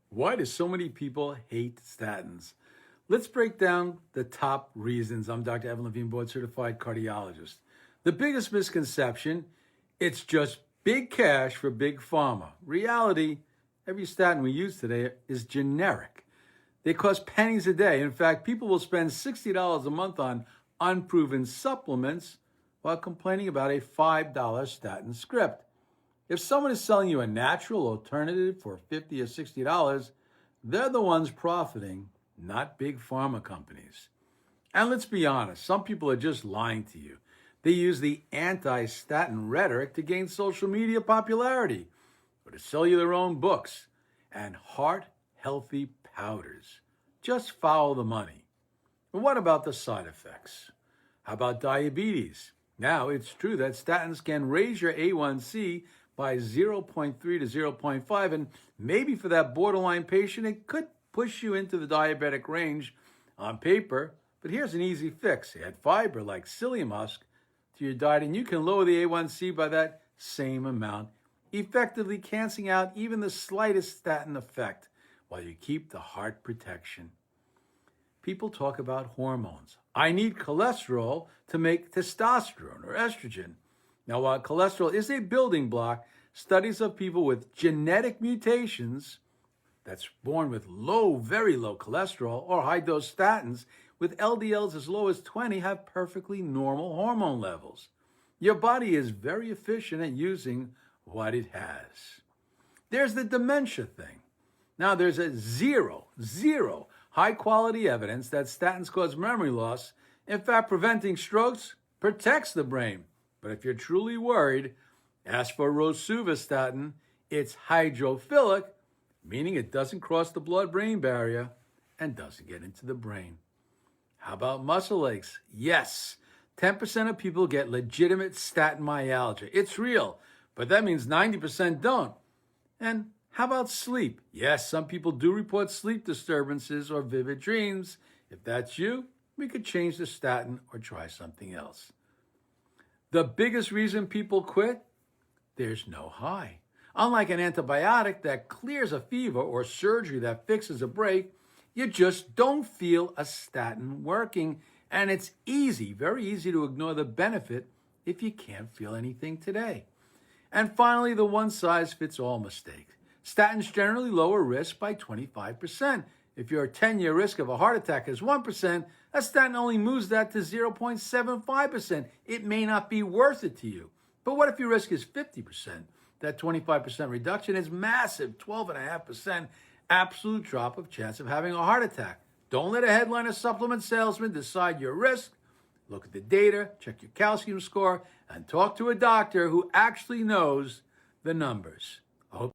Why do so many people hate statins? Let's break down the top reasons. I'm Dr. Evan Levine, board certified cardiologist. The biggest misconception, it's just big cash for big pharma. Reality, every statin we use today is generic. They cost pennies a day. In fact, people will spend $60 a month on unproven supplements while complaining about a $5 statin script. If someone is selling you a natural alternative for $50 or $60, they're the ones profiting, not big pharma companies. And let's be honest, some people are just lying to you. They use the anti-statin rhetoric to gain social media popularity or to sell you their own books and heart-healthy powders. Just follow the money. But what about the side effects? How about diabetes? Now, it's true that statins can raise your A1C by zero point 0.3 to zero point 0.5, and maybe for that borderline patient, it could push you into the diabetic range on paper. But here's an easy fix. Add fiber like psyllium husk to your diet, and you can lower the A1C by that same amount, effectively canceling out even the slightest statin effect while you keep the heart protection. People talk about hormones. I need cholesterol to make testosterone or estrogen. Now, while cholesterol is a building block, studies of people with genetic mutations that's born with low, very low cholesterol or high-dose statins with LDLs as low as 20 have perfectly normal hormone levels. Your body is very efficient at using what it has. There's the dementia thing. Now, there's a zero high-quality evidence that statins cause memory loss. In fact, preventing strokes protects the brain. But if you're truly worried, ask for rosuvastatin. It's hydrophilic, meaning it doesn't cross the blood-brain barrier and doesn't get into the brain. How about muscle aches? Yes, 10% of people get legitimate statin myalgia. It's real, but that means 90% don't. And how about sleep? Yes, some people do report sleep disturbances or vivid dreams. If that's you, we could change the statin or try something else. The biggest reason people quit? There's no high. Unlike an antibiotic that clears a fever or surgery that fixes a break, you just don't feel a statin working. And it's easy, very easy to ignore the benefit if you can't feel anything today. And finally, the one-size-fits-all mistake. Statins generally lower risk by 25%. If your 10-year risk of a heart attack is 1%, a statin only moves that to 0.75%. It may not be worth it to you. But what if your risk is 50%? That 25% reduction is massive, 12.5% absolute drop of chance of having a heart attack. Don't let a headline or supplement salesman decide your risk. Look at the data, check your calcium score, and talk to a doctor who actually knows the numbers.